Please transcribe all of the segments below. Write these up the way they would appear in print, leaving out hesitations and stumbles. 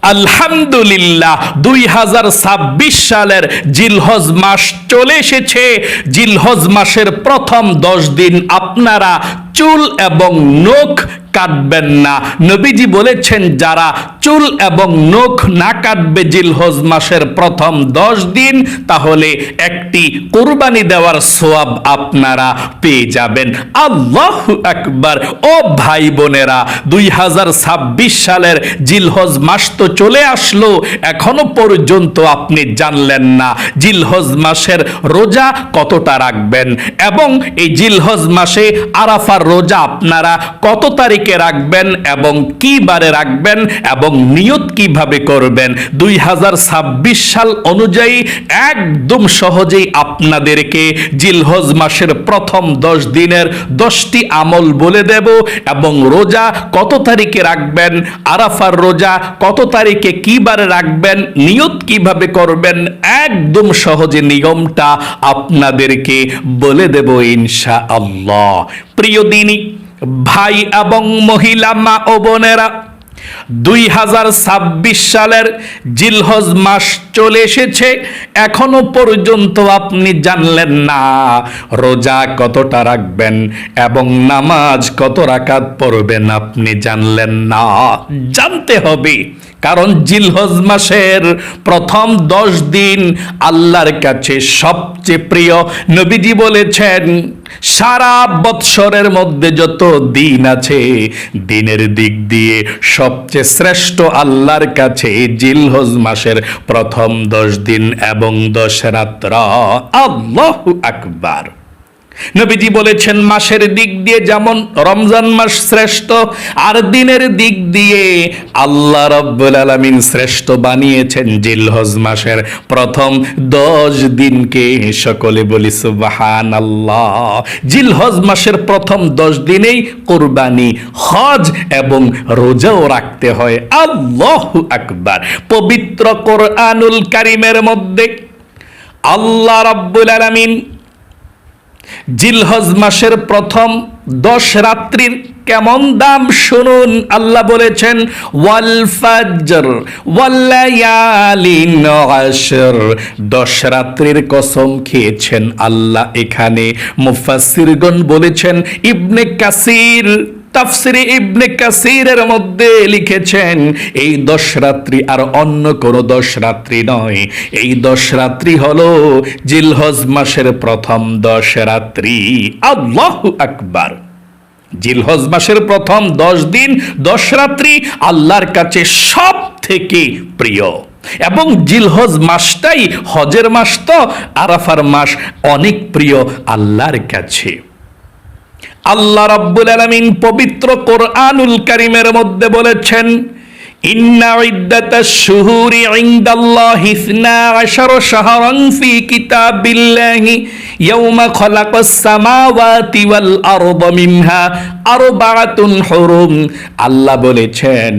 আলহামদুলিল্লাহ 2026 সালের জিলহজ মাস চলে এসেছে। জিলহজ মাসের প্রথম 10 দিন আপনারা চুল এবং নখ কাটবেন না। নবীজি বলেছেন যারা চুল এবং নখ না কাটবে জিলহজ মাসের প্রথম 10 দিন, তাহলে একটি কুরবানি দেওয়ার সওয়াব আপনারা পেয়ে যাবেন। আল্লাহু আকবার। ও ভাই বোনেরা, 2026 সালের জিলহজ মাস তো চলে আসলো, এখনো পর্যন্ত আপনি জানলেন না জিলহজ মাসের রোজা কতটা রাখবেন, এবং এই জিলহজ মাসে আরাফার রোজা আপনারা কত তারিখে রাখবেন এবং কি বারে রাখবেন এবং নিয়ত কিভাবে করবেন। 2026 সাল অনুযায়ী একদম সহজেই আপনাদেরকে জিলহজ মাসের প্রথম 10 দিনের 10টি আমল বলে দেব, এবং রোজা কত তারিখে রাখবেন, আরাফার রোজা কত তারিখে কি বারে রাখবেন, নিয়ত কিভাবে করবেন, একদম সহজে নিয়মটা আপনাদেরকে বলে দেব ইনশাআল্লাহ। প্রিয় দিনী ভাই এবং মহিলা মা ও বোনেরা, 2026 সালের জিলহজ মাস চলে এসেছে, এখনো পর্যন্ত আপনি জানলেন না রোজা কতটা রাখবেন এবং নামাজ কত রাকাত পড়বেন, আপনি জানলেন না। জানতে হবে, কারণ জিলহজ মাসের প্রথম 10 দিন আল্লাহর কাছে সবচেয়ে প্রিয়। নবীজি বলেছেন সারা বৎসরের মধ্যে যত দিন আছে, দিনের দিক দিয়ে সবচেয়ে শ্রেষ্ঠ আল্লাহর কাছে জিলহজ মাসের প্রথম 10 দিন এবং 10 রাত্র। আল্লাহু আকবার। নবীজি বলেছেন মাসের দিক দিয়ে যেমন রমজান মাস শ্রেষ্ঠ, আর দিনের দিক দিয়ে আল্লাহ রাব্বুল আলামিন শ্রেষ্ঠ বানিয়েছেন জিলহজ মাসের প্রথম 10 দিনকে। সকলে বলি সুবহানাল্লাহ। জিলহজ মাসের প্রথম 10 দিনেই কুরবানি, হজ এবং রোজাও রাখতে হয়। আল্লাহু আকবার। পবিত্র কোরআনুল কারীমের মধ্যে আল্লাহ রাব্বুল আলামিন জিলহজ মাসের প্রথম 10 রাত্রির কেমন দাম শুনুন। আল্লাহ বলেছেন ওয়াল ফাজর ওয়াল লায়ালিন আশর, 10 রাত্রির কসম খেয়েছেন আল্লাহ। এখানে মুফাসসিরগণ বলেছেন, ইবনে কাসির তাফসিরে ইবনে কাসিরের মধ্যে লিখেছেন এই 10 রাত্রি আর অন্য কোনো 10 রাত্রি নয়, এই 10 রাত্রি হলো জিলহজ মাসের প্রথম 10 রাত্রি। আল্লাহু আকবার। জিলহজ মাসের প্রথম 10 দিন 10 রাত্রি আল্লাহর কাছে সব থেকে প্রিয়, এবং জিলহজ মাসটাই হজের মাস, তো আরাফার মাস অনেক প্রিয় আল্লাহর কাছে। আল্লাহ রাব্বুল আলামিন পবিত্র কোরআনুল কারীমের মধ্যে বলেছেন ইন্না ইদ্দাতাশ শুহুরি ইনদাল্লাহি 12 শাহরান ফি কিতাবিল্লাহি ইয়াওমা খালাকাস সামাওয়াতি ওয়াল আরদা মিনহা আরবাআতুন হুরুম। আল্লাহ বলেছেন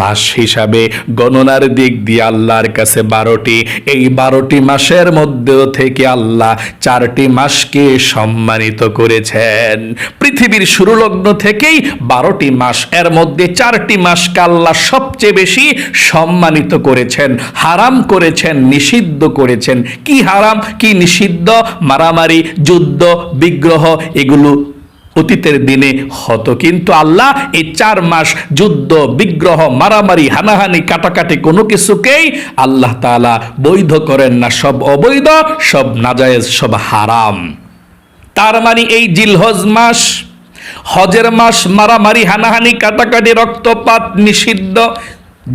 মাস হিসাবে গণনার দিক দিয়ে আল্লাহর কাছে 12টি, এই 12টি মাসের মধ্যে থেকে আল্লাহ 4টি মাসকে সম্মানিত করেছেন। পৃথিবীর শুরু লগ্ন থেকেই 12টি মাস, এর মধ্যে 4টি মাসকে আল্লাহ সবচেয়ে বেশি সম্মানিত করেছেন, হারাম করেছেন, নিষিদ্ধ করেছেন। কি হারাম কি নিষিদ্ধ? মারামারি, যুদ্ধ, বিগ্রহ, এগুলো অতীতের দিনে হতো, কিন্তু আল্লাহ এই 4 মাস যুদ্ধ, বিগ্রহ, মারামারি, হানাহানি, কাটাকাটি কোনো কিছুকেই আল্লাহ তাআলা বৈধ করেন না। সব অবৈধ, সব নাজায়েজ, সব হারাম। তার মানে এই জিলহজ মাস হজের মাস, মারামারি, হানাহানি, কাটাকাটি, রক্তপাত নিষিদ্ধ,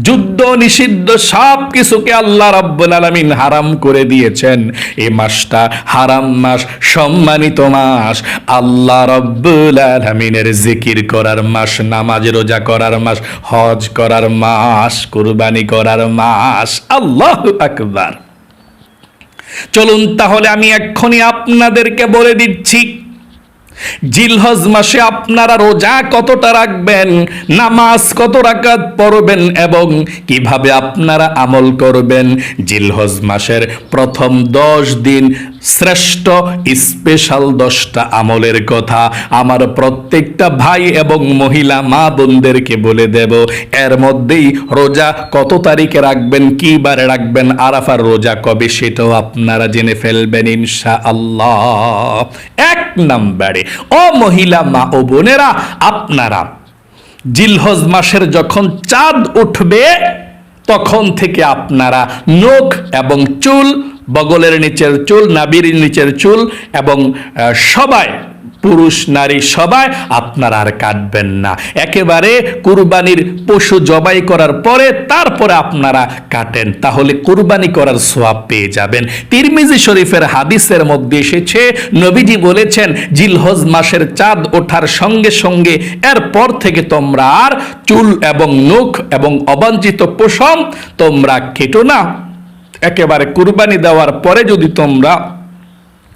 যুদ্ধ নিষিদ্ধ, সব কিছুকে আল্লাহ রাব্বুল আলামিন হারাম করে দিয়েছেন। এই মাসটা হারাম মাস, সম্মানিত মাস, আল্লাহ রাব্বুল আলামিনের জিকির করার মাস, নামাজ রোজা করার মাস, হজ করার মাস, কুরবানি করার মাস। আল্লাহু আকবার। চলুন তাহলে আমি এক্ষুনি আপনাদেরকে বলে দিচ্ছি জিলহজ মাসে আপনারা রোজা কতটা রাখবেন, নামাজ কত রাকাত পড়বেন এবং কিভাবে আপনারা আমল করবেন। জিলহজ মাসের প্রথম 10 দিন শ্রেষ্ঠ স্পেশাল 10টা আমলের কথা আমার প্রত্যেকটা ভাই এবং মহিলা মা বোনদেরকে বলে দেব। এর মধ্যেই রোজা কত তারিখে রাখবেন, কি বারে রাখবেন, আরাফার রোজা কবে সেটাও আপনারা জেনে ফেলবেন ইনশাআল্লাহ। 1 নম্বরে, ও মহিলা মা ও বোনেরা, আপনারা জিলহজ মাসের যখন চাঁদ উঠবে তখন থেকে আপনারা নখ এবং চুল, বগলের নিচের চুল, নাভির নিচের চুল এবং সবাই, পুরুষ নারী সবাই আপনারা আর কাটবেন না। একেবারে কুরবানির পশু জবাই করার পরে তারপরে আপনারা কাটেন, তাহলে কুরবানি করার সওয়াব পেয়ে যাবেন। তিরমিজি শরীফের হাদিসের মধ্যে এসেছে, নবীজি বলেছেন জিলহজ মাসের চাঁদ ওঠার সঙ্গে সঙ্গে এরপর থেকে তোমরা আর চুল এবং নখ এবং অবাঞ্ছিত পশম তোমরা কেটো না। একেবারে কুরবানি দেওয়ার পরে যদি তোমরা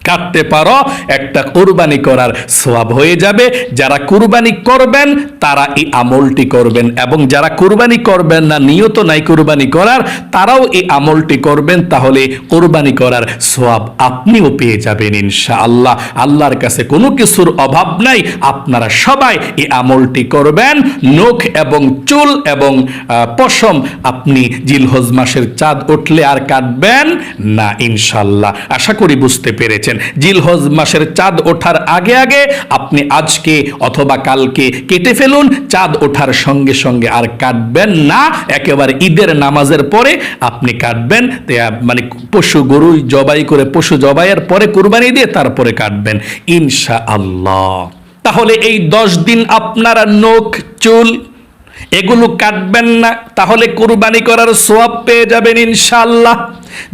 কাটতে পারো, একটা কুরবানি করার সওয়াব হয়ে যাবে। যারা কুরবানি করবেন তারা এই আমলটি করবেন, এবং যারা কুরবানি করবেন না, নিয়ত নাই কুরবানি করার, তারাও এই আমলটি করবেন, তাহলে কুরবানি করার সওয়াব আপনিও পেয়ে যাবেন ইনশাআল্লাহ। আল্লাহর কাছে কোনো কিছুর অভাব নাই, আপনারা সবাই এই আমলটি করবেন। নখ এবং চুল এবং পশম আপনি জিলহজ মাসের চাঁদ উঠলে আর কাটবেন না ইনশাআল্লাহ। আশা করি বুঝতে পেরেছেন। জিলহজ মাসের চাঁদ ওঠার আগে আগে আপনি আজকে অথবা কালকে কেটে ফেলুন, চাঁদ ওঠার সঙ্গে সঙ্গে আর কাটবেন না। একেবারে ঈদের নামাজের পরে আপনি কাটবেন, মানে পশু গরু জবাই করে, পশু জবাইয়ের পরে কুরবানি দিয়ে তারপরে কাটবেন ইনশাআল্লাহ। তাহলে এই 10 দিন আপনারা নখ চুল এগুলো কাটবেন না, তাহলে কুরবানি করার সওয়াব পেয়ে যাবেন ইনশাআল্লাহ।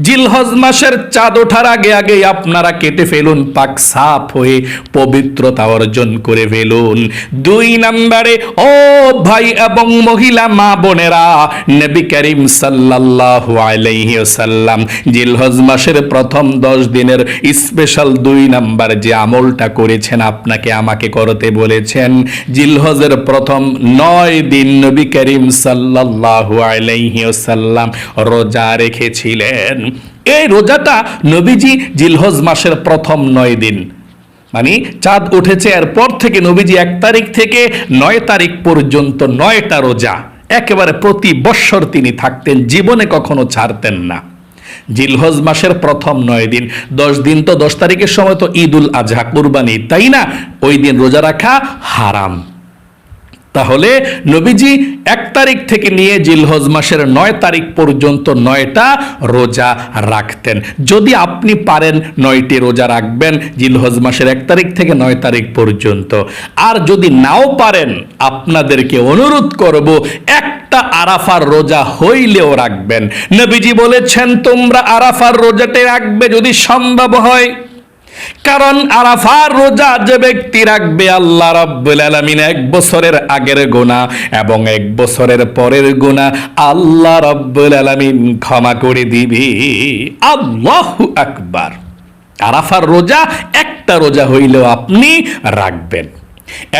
জিলহজ মাসের চাঁদ ওঠার আগে আগে আপনারা কেটে ফেলুন, পাক সাফ হয়ে পবিত্রতা অর্জন করে ফেলুন। 2 নম্বরে, ও ভাই এবং মহিলা মা বোনেরা, নবী করিম সাল্লাল্লাহু আলাইহি ওয়াসাল্লাম জিলহজ মাসের প্রথম 10 দিনের স্পেশাল 2 নাম্বার যে আমলটা করেছেন, আপনাকে আমাকে করতে বলেছেন। জিলহজের প্রথম 9 দিন নবী করিম সাল্লাল্লাহু আলাইহি ওয়াসাল্লাম রোজা রেখেছিলেন। এই রোজাটা নবীজি জিলহজ মাসের প্রথম 9 দিন, মানে চাঁদ উঠেছে এরপর থেকে নবীজি 1 তারিখ থেকে 9 তারিখ পর্যন্ত 9টা রোজা একেবারে প্রতি বৎসর তিনি থাকতেন, জীবনে কখনো ছাড়তেন না। জিলহজ মাসের প্রথম 9 দিন, 10 দিন তো 10 তারিখের সময় তো ঈদুল আজহা, কুরবানি, তাই না? ওই দিন রোজা রাখা হারাম। তাহলে নবীজি 1 তারিখ থেকে নিয়ে জিলহজ মাসের 9 তারিখ পর্যন্ত 9টা রোজা রাখতেন। যদি আপনি পারেন 9টি রোজা রাখবেন জিলহজ মাসের 1 তারিখ থেকে 9 তারিখ পর্যন্ত। আর যদি নাও পারেন, আপনাদেরকে অনুরোধ করব একটা আরাফার রোজা হইলেও রাখবেন। নবীজি বলেছেন তোমরা আরাফার রোজাতে রাখবে যদি সম্ভব হয়, কারণ আরাফার রোজা যে ব্যক্তি রাখবে, আল্লাহ রাব্বুল আলামিন 1 বছরের আগের গুনাহ এবং 1 বছরের পরের গুনাহ আল্লাহ রাব্বুল আলামিন ক্ষমা করে দিবে। আল্লাহু আকবার। আরাফার রোজা একটা রোজা হইলেও আপনি রাখবেন।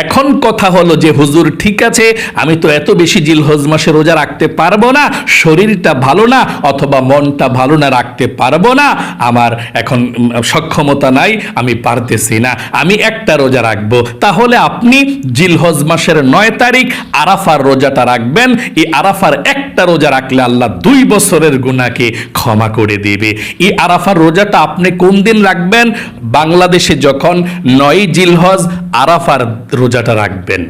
এখন কথা হলো যে হুজুর ঠিক আছে, আমি তো এত বেশি জিলহজ মাসে রোজা রাখতে পারবো না, শরীরটা ভালো না অথবা মনটা ভালো না, রাখতে পারবো না, আমার এখন সক্ষমতা নাই, আমি পারতেছি না, আমি একটা রোজা রাখবো। তাহলে আপনি জিলহজ মাসের 9 তারিখ আরাফার রোজাটা রাখবেন। এই আরাফার একটা রোজা রাখলে আল্লাহ 2 বছরের গুনাহকে ক্ষমা করে দিবে। এই আরাফার রোজাটা আপনি কোন দিন রাখবেন? বাংলাদেশে যখন 9 জিলহজ আরাফার রোজাটা রাখবেন।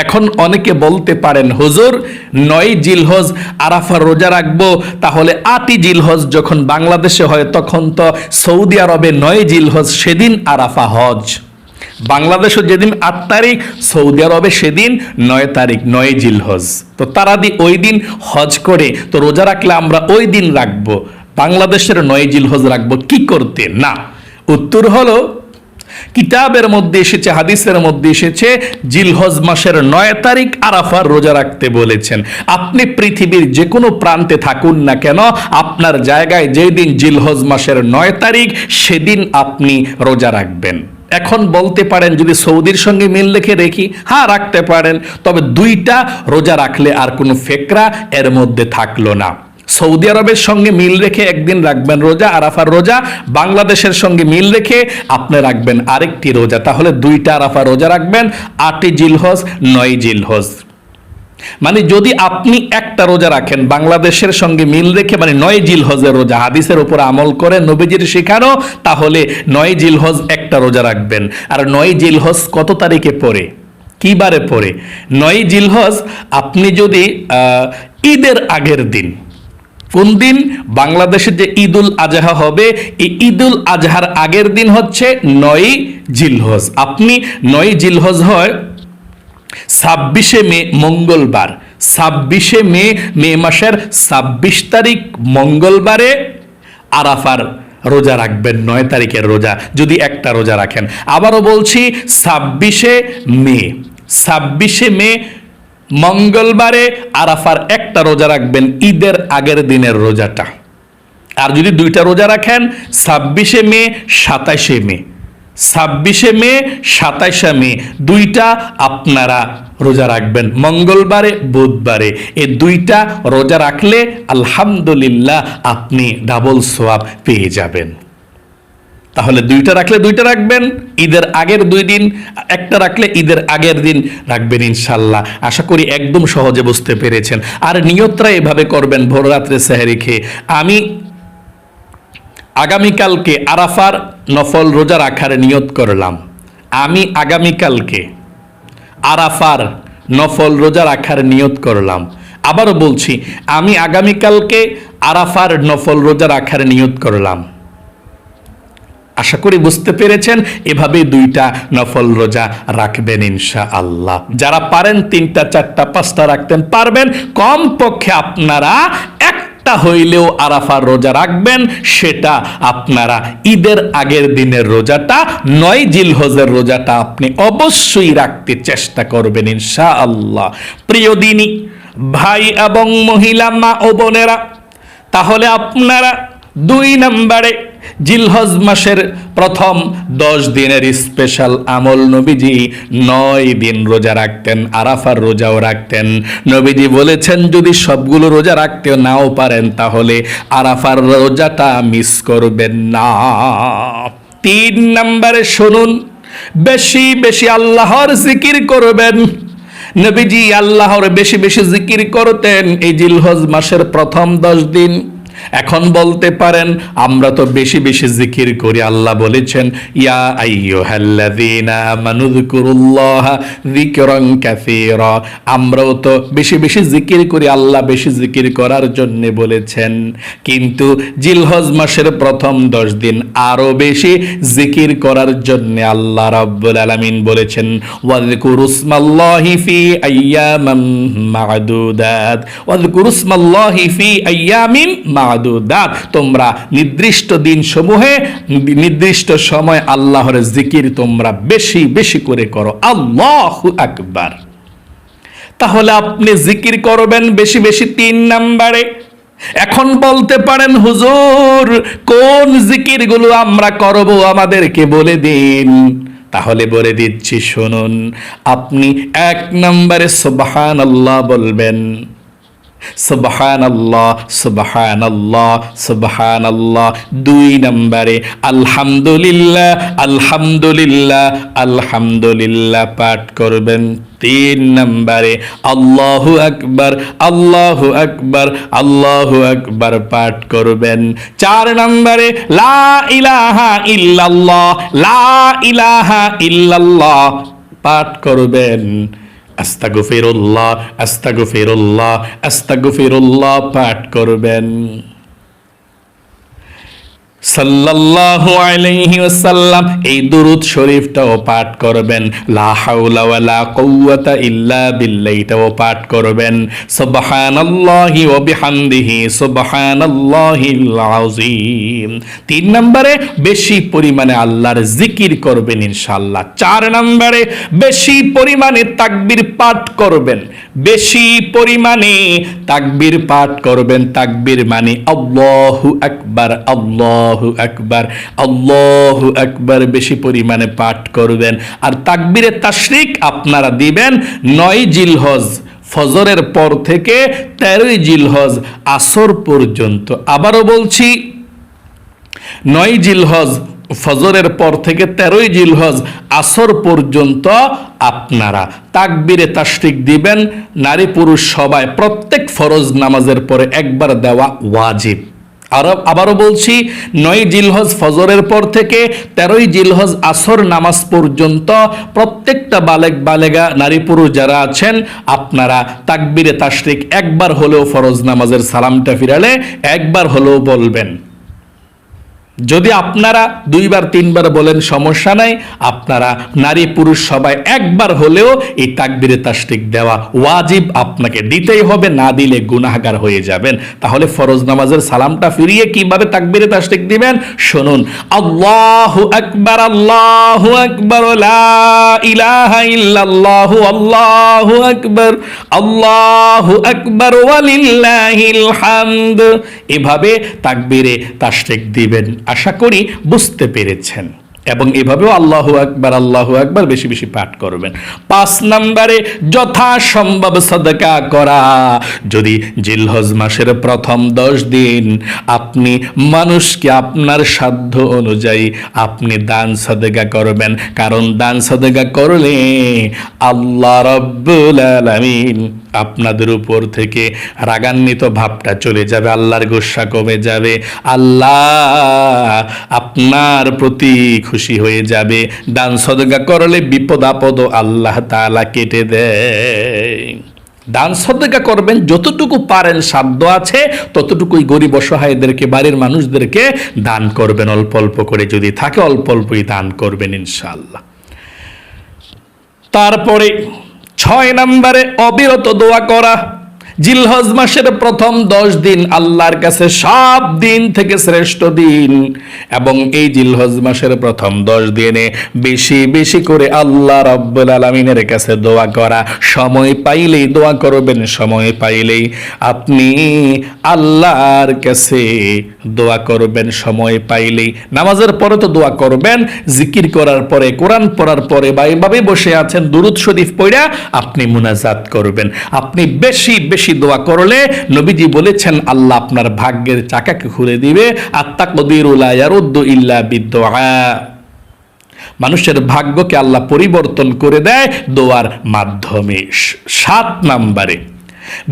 এখন অনেকে বলতে পারেন হুজুর 9 জিলহজ আরাফার রোজা রাখবো, তাহলে 8 জিলহজ যখন বাংলাদেশে হয় তখন তো সৌদি আরবে 9 জিলহজ, সেদিন আরাফা হজ। বাংলাদেশে যেদিন 8 তারিখ, সৌদি আরবে সেদিন 9 তারিখ, 9 জিলহজ। তো তারা ওই দিন হজ করে, তো রোজা রাখলে আমরা ওই দিন রাখবো, বাংলাদেশের 9 জিলহজ রাখবো কি করতে? না, উত্তর হলো কিতাবের মধ্যে এসেছে, হাদিসের মধ্যে এসেছে জিলহজ মাসের 9 তারিখ আরাফার রোজা রাখতে বলেছেন। আপনি পৃথিবীর যে কোনো প্রান্তে থাকুন না কেন, আপনার জায়গায় যেই দিন জিলহজ মাসের 9 তারিখ সেদিন আপনি রোজা রাখবেন। এখন বলতে পারেন যদি সৌদির সঙ্গে মিল রেখে দেখি, হ্যাঁ রাখতে পারেন, তবে 2টা রোজা রাখলে আর কোনো ফেকরা এর মধ্যে থাকলো না। সৌদি আরবের সঙ্গে মিল রেখে একদিন রাখবেন রোজা, আরাফার রোজা। বাংলাদেশের সঙ্গে মিল রেখে আপনি রাখবেন আরেকটি রোজা। তাহলে 2টা আরাফা রোজা রাখবেন, 8ই জিলহজ, 9ই জিলহজ। মানে যদি আপনি একটা রোজা রাখেন বাংলাদেশের সঙ্গে মিল রেখে, মানে 9 জিলহজের রোজা, হাদিসের উপর আমল করে নবীজির শেখানো, তাহলে 9 জিলহজ একটা রোজা রাখবেন। আর 9 জিলহজ কত তারিখে পড়ে, কি বারে পড়ে? 9 জিলহজ আপনি যদি ঈদের আগের দিন, কোন দিন? বাংলাদেশে যে ঈদুল আজহা হবে, এই ঈদুল আজহার আগের দিন হচ্ছে 9 জিলহজ। আপনি 9 জিলহজ হয় 26শে মে মঙ্গলবার, 26শে মে, মে মাসের 26 তারিখ মঙ্গলবারে আরাফার রোজা রাখবেন, 9 তারিখের রোজা, যদি একটা রোজা রাখেন। আবারও বলছি, 26শে মে মঙ্গলবারে আরাফার একটা রোজা রাখবেন, ঈদের আগের দিনের রোজাটা। আর যদি 2টা রোজা রাখেন, 26শে মে, 27শে মে, 26শে মে, 27শে মে, 2টা আপনারা রোজা রাখবেন, মঙ্গলবারে, বুধবারে। এই 2টা রোজা রাখলে আলহামদুলিল্লাহ আপনি ডাবল সওয়াব পেয়ে যাবেন। তাহলে 2টা রাখলে 2টা রাখবেন, ঈদের আগের 2 দিন, একটা রাখলে ঈদের আগের দিন রাখবেন ইনশাল্লাহ। আশা করি একদম সহজে বুঝতে পেরেছেন। আর নিয়তটা এভাবে করবেন, ভোর রাত্রে সেহরি খেয়ে, আমি আগামীকালকে আরাফার নফল রোজা রাখার নিয়ত করলাম, আমি আগামীকালকে আরাফার নফল রোজা রাখার নিয়ত করলাম। আবারও বলছি, আমি আগামীকালকে আরাফার নফল রোজা রাখার নিয়ত করলাম। আশা করি বুঝতে পেরেছেন। এভাবে 2টা নফল রোজা রাখবেন ইনশাআল্লাহ। যারা পারেন 3টা, 4টা, 5টা রাখতেন পারবেন, কমপক্ষে আপনারা একটা হইলেও আরাফার রোজা রাখবেন। সেটা আপনারা ঈদের আগের দিনের রোজাটা, 9 জিলহজের রোজাটা আপনি অবশ্যই রাখতে চেষ্টা করবেন ইনশাআল্লাহ। প্রিয় দিনী ভাই এবং মহিলা মা ও বোনেরা, তাহলে আপনারা 2 নম্বরে জিলহজ মাসের প্রথম 10 দিনের স্পেশাল আমল, নবীজি 9 দিন রোজা রাখতেন, আরাফার রোজাও রাখতেন। নবীজি বলেছেন যদি সবগুলো রোজা রাখতে নাও পারেন তাহলে আরাফার রোজাটা মিস করবেন না। 3 নম্বরে শুনুন, বেশি বেশি আল্লাহর জিকির করবেন। নবীজি আল্লাহর বেশি বেশি জিকির করতেন এই জিলহজ মাসের প্রথম 10 দিন। এখন বলতে পারেন আমরা তো বেশি বেশি জিকির করি, আল্লাহ বলেছেন ইয়া আইয়ুহাল্লাযীনা আমানু যিকুরুল্লাহা যিকরান কাসীরা। আমরাও তো বেশি বেশি জিকির করি, আল্লাহ বেশি জিকির করার জন্য বলেছেন। কিন্তু জিলহজ মাসের প্রথম 10 দিন আরো বেশি জিকির করার জন্য আল্লাহ রাব্বুল আলামিন বলেছেন ওয়াযকুরুসমাল্লাহি ফি আইয়ামিন মা'দুদাত, ওয়াযকুরুসমাল্লাহি ফি আইয়ামিন মা'দুদাত। তোমরা নির্দিষ্ট দিন সমূহে, নির্দিষ্ট সময় আল্লাহর জিকির তোমরা বেশি বেশি করে করো। আল্লাহু আকবার। তাহলে আপনি জিকির করবেন বেশি বেশি 3 নম্বরে। এখন বলতে পারেন হুজুর কোন জিকিরগুলো আমরা করব আমাদেরকে বলে দিন। তাহলে বলে দিচ্ছি শুনুন। আপনি 1 নম্বরে সুবহানাল্লাহ বলবেন, সুবহানাল্লাহ সুবহানাল্লাহ সুবহানাল্লাহ। 2 নম্বরে আলহামদুলিল্লাহ আলহামদুলিল্লাহ আলহামদুলিল্লাহ পাঠ করবেন। 3 নম্বরে আল্লাহু আকবার আল্লাহু আকবার আল্লাহু আকবার পাঠ করবেন। 4 নম্বরে লা ইলাহা ইল্লাল্লাহ লা ইলাহা ইল্লাল্লাহ পাঠ করবেন। আস্তাগফিরুল্লাহ আস্তাগফিরুল্লাহ আস্তাগফিরুল্লাহ পাঠ করবেন। সাল্লাল্লাহু আলাইহি ওয়াসাল্লাম এই দুরূদ শরীফটাও পাঠ করবেন। লা হাওলা ওয়ালা কুওয়াতা ইল্লা বিল্লাহটাও পাঠ করবেন। সুবহানাল্লাহি ওয়া বিহামদিহি সুবহানাল্লাহিল আযীম। 3 নম্বরে বেশি পরিমাণে আল্লাহর জিকির করবেন ইনশাআল্লাহ। 4 নম্বরে বেশি পরিমাণে তাকবীর পাঠ করবেন, বেশি পরিমাণে তাকবীর পাঠ করবেন। তাকবীর মানে আল্লাহু আকবার আল্লাহু আকবার আল্লাহু আকবার বেশি পরিমাণে পাঠ করবেন। আর তাকবীরে তাশরিক আপনারা দিবেন 9 জিলহজ ফজরের পর থেকে 13ই জিলহজ আসর পর্যন্ত। আবারও বলছি, 9 জিলহজ ফজরের পর থেকে 13ই জিলহজ আসর পর্যন্ত আপনারা তাকবীরে তাশরিক দিবেন। নারী পুরুষ সবাই প্রত্যেক ফরজ নামাজের পরে একবার দেওয়া ওয়াজিব। আবারও বলছি, 9 জিলহজ ফজরের পর থেকে 13ই জিলহজ আসর নামাজ পর্যন্ত প্রত্যেকটা বালেগ বালেগা নারী পুরুষ যারা আছেন আপনারা তাকবীরে তাশরিক একবার হলেও ফরজ নামাজের সালামটা ফিরালে একবার হলেও বলবেন। যদি আপনারা 2 বার 3 বার বলেন সমস্যা নাই, আপনারা নারী পুরুষ সবাই একবার হলেও এই তাকবীরে তাশরিক দেওয়া ওয়াজিব, আপনাকে দিতেই হবে, না দিলে গুনাহগার হয়ে যাবেন। তাহলে ফরজ নামাজের সালামটা ফিরিয়ে কিভাবে তাকবীরে তাশরিক দিবেন শুনুন। আল্লাহু আকবার, আল্লাহু আকবার, লা ইলাহা ইল্লাল্লাহু, আল্লাহু আকবার, আল্লাহু আকবার, ওয়ালিল্লাহিল হামদ। এভাবে তাকবীরে তাশরিক দিবেন। আশা করি বুঝতে পেরেছেন। এবং এভাবেও আল্লাহু আকবার, আল্লাহু আকবার বেশি বেশি পাঠ করবেন। 5 নম্বরে যথাসম্ভব সাদাকা করা। যদি জিলহজ মাসের প্রথম 10 দিন আপনি মানুষকে আপনার সাধ্য অনুযায়ী আপনি দান সাদাকা করবেন, কারণ দান সাদাকা করলে আল্লাহ রাব্বুল আলামিন আপনাদের উপর থেকে রাগান্বিত ভাবটা চলে যাবে, আল্লাহর গোসা কমে যাবে, আল্লাহ আপনার প্রতি খুশি হয়ে যাবে। দান সদকা করলে বিপদ আপদ আল্লাহ তাআলা কেটে দেয়। দান সদকা করবেন, যতটুকু পারেন সাধ্য আছে ততটুকুই গরিব অসহায়দেরকে, বাড়ির মানুষদেরকে দান করবেন। অল্প অল্প করে যদি থাকে অল্প অল্পই দান করবেন ইনশাআল্লাহ। তারপরে 6 নম্বরে অবিরত দোয়া করা। জিলহজ মাসের প্রথম 10 দিন আল্লাহর কাছে সব দিন থেকে শ্রেষ্ঠ দিন, এবং এই জিলহজ মাসের প্রথম 10 দিনে বেশি বেশি করে আল্লাহ রাব্বুল আলামিনের কাছে দোয়া করা। সময় পাইলেই দোয়া করবেন, সময় পাইলেই আপনি আল্লাহর কাছে দোয়া করবেন, সময় পাইলেই। নামাজের পরে তো দোয়া করবেন, জিকির করার পরে, কোরআন পড়ার পরে বা এইভাবে বসে আছেন দুরূদ শরীফ পড়া আপনি মুনাজাত করবেন। আপনি বেশি বেশি দোয়া করলে নবীজি বলেছেন আল্লাহ আপনার ভাগ্যের চাকাকে খুলে দিবে। আত-তাকদীরু লা ইয়ারুদ্দু ইল্লা বিদ-দুআ। মানুষের ভাগ্যকে আল্লাহ পরিবর্তন করে দেয় দোয়ার মাধ্যমে। 7 নম্বরে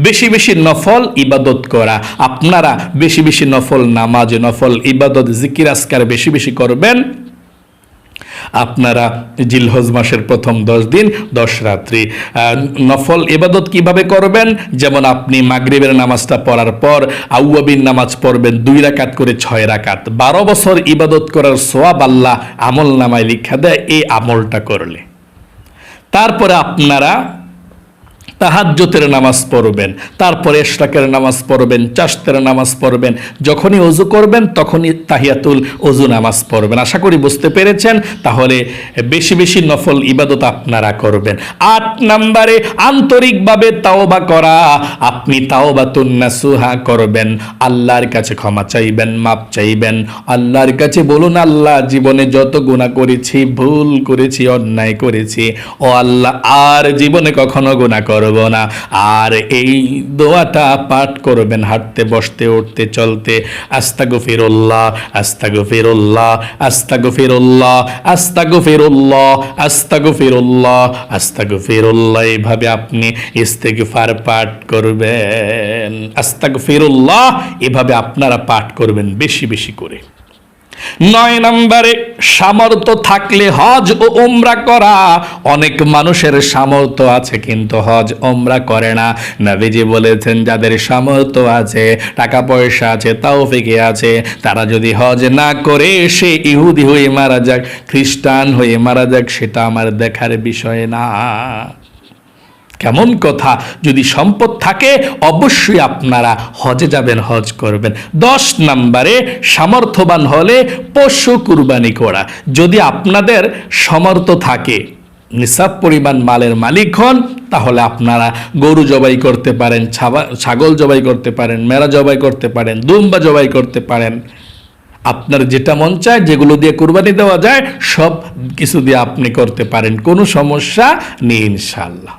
বেশি বেশি নফল ইবাদত করা। আপনারা বেশি বেশি নফল নামাজ, নফল ইবাদত, জিকির আজকার বেশি বেশি করবেন। আপনারা জিলহজ মাসের প্রথম 10 দিন 10 রাত্রি নফল ইবাদত কিভাবে করবেন? যেমন আপনি মাগরিবের নামাজটা পড়ার পর আউয়াবিন নামাজ পড়বেন 2 রাকাত করে 6 রাকাত। 12 বছর ইবাদত করার সওয়াব আল্লাহ আমল নামায় লিখা দেয় এই আমলটা করলে। তারপরে আপনারা তাহাজ্জুদের নামাজ পড়বেন, তারপরে ইশরাকের নামাজ পড়বেন, চাশতের নামাজ পড়বেন, যখনই ওযু করবেন তখনই তাহিয়াতুল ওযু নামাজ পড়বেন। আশা করি বুঝতে পেরেছেন। তাহলে বেশি বেশি নফল ইবাদত আপনারা করবেন। 8 নম্বরে আন্তরিকভাবে তাওবা করা। আপনি তাওবাতুন নাসুহা করবেন, আল্লাহর কাছে ক্ষমা চাইবেন, মাপ চাইবেন। আল্লাহর কাছে বলুন, আল্লাহ জীবনে যত গুনাহ করেছি, ভুল করেছি, অন্যায় করেছি, ও আল্লাহ আর জীবনে কখনো গুনাহ করব না। আর এই দোয়াটা পাঠ করবেন হাঁটতে, বসতে, উঠতে, চলতে। আস্তাগফিরুল্লাহ, আস্তাগফিরুল্লাহ, আস্তাগফিরুল্লাহ, আস্তাগফিরুল্লাহ, আস্তাগফিরুল্লাহ, আস্তাগফিরুল্লাহ। এইভাবে আপনি ইস্তিগফার পাঠ করবেন। আস্তাগফিরুল্লাহ এভাবে আপনারা পাঠ করবেন বেশি বেশি করে। 9 নম্বরে সামর্থ্য থাকলে হজ ও উমরা করা। অনেক মানুষের সামর্থ্য আছে কিন্তু হজ উমরা করে না। নবীজি বলেছেন যাদের সামর্থ্য আছে, টাকা পয়সা আছে, তাওফিকে আছে, তারা যদি হজ না করে সে ইহুদি হয়ে মারা যাক, খ্রিস্টান হয়ে মারা যাক, সেটা আমার দেখার বিষয় না। কেমন কথা! যদি সম্পদ থাকে অবশ্যই আপনারা হজে যাবেন, হজ করবেন। 10 নম্বরে সামর্থ্যবান হলে পশু কুরবানি করা। যদি আপনাদের সামর্থ্য থাকে, নিসাব পরিমাণ মালের মালিক হন, তাহলে আপনারা গরু জবাই করতে পারেন, ছাগল জবাই করতে পারেন, মেরা জবাই করতে পারেন, দুম্বা জবাই করতে পারেন। আপনার যেটা মন চায়, যেগুলো দিয়ে কুরবানি দেওয়া যায় সব কিছু দিয়ে আপনি করতে পারেন, কোনো সমস্যা নেই ইনশাআল্লাহ।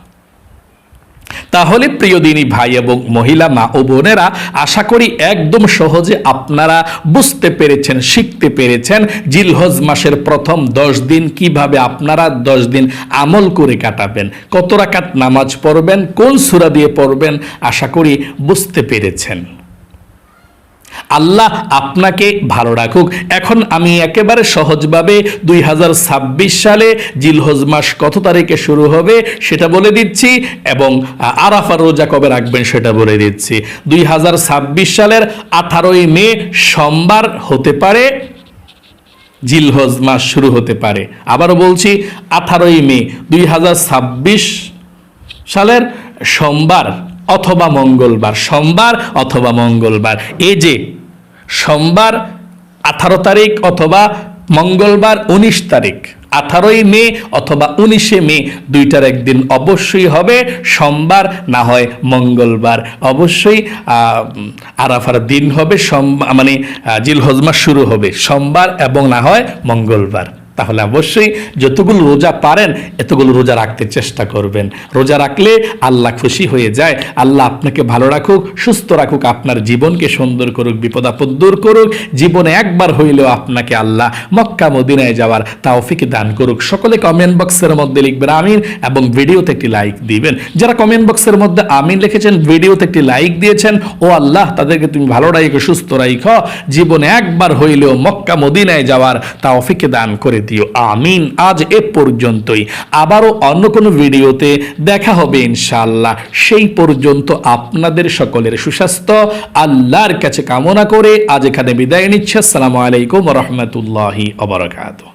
তাহলে প্রিয় দিনী ভাই এবং মহিলা মা ও বোনেরা, আশা করি একদম সহজে আপনারা বুঝতে পেরেছেন, শিখতে পেরেছেন জিলহজ মাসের প্রথম 10 দিন কিভাবে আপনারা 10 দিন আমল করে কাটাবেন, কত রাকাত নামাজ পড়বেন, কোন সূরা দিয়ে পড়বেন, আশা করি বুঝতে পেরেছেন। আল্লাহ আপনাকে ভালো রাখুক। এখন আমি একেবারে সহজভাবে 2026 সালে জিলহজ মাস কত তারিখে শুরু হবে সেটা বলে দিচ্ছি, এবং আরাফার রোজা কবে রাখবেন সেটা বলে দিচ্ছি। 2026 সালের 18ই মে সোমবার হতে পারে জিলহজ মাস শুরু হতে পারে। আবারও বলছি, 18ই মে 2026 সালের সোমবার অথবা মঙ্গলবার, সোমবার অথবা মঙ্গলবার, এই যে সোমবার 18 তারিখ অথবা মঙ্গলবার 19 তারিখ, 18ই মে অথবা 19শে মে, দুইটার একদিন অবশ্যই হবে সোমবার, না হয় মঙ্গলবার। অবশ্যই আরাফার দিন হবে মানে জিলহজ মাস শুরু হবে সোমবার এবং না হয় মঙ্গলবার। তাহলে অবশ্যই যতগুলো রোজা পারেন এতগুলো রোজা রাখতে চেষ্টা করবেন। রোজা রাখলে আল্লাহ খুশি হয়ে যায়। আল্লাহ আপনাকে ভালো রাখুক, সুস্থ রাখুক, আপনার জীবনকে সুন্দর করুক, বিপদ আপদ দূর করুক। জীবনে একবার হইলেও আপনাকে আল্লাহ মক্কা মদিনায় যাওয়ার তৌফিক দান করুক। সকলে কমেন্ট বক্সের মধ্যে লিখবেন আমিন এবং ভিডিওতে একটি লাইক দিবেন। যারা কমেন্ট বক্সের মধ্যে আমিন লিখেছেন, ভিডিওতে একটি লাইক দিয়েছেন, ও আল্লাহ তাদেরকে তুমি ভালো রাখো, সুস্থ রাখো, জীবনে একবার হইলেও মক্কা মদিনায় যাওয়ার তৌফিক দান করে দিও, আমিন। আজ এ পর্যন্তই, আবারও অন্য কোনো ভিডিওতে দেখা হবে ইনশাআল্লাহ। সেই পর্যন্ত আপনাদের সকলের সুস্বাস্থ্য আল্লাহর কাছে কামনা করে আজ এখানে বিদায় নিচ্ছি। আসসালামু আলাইকুম ওয়া রাহমাতুল্লাহি ওয়া বারাকাতুহু।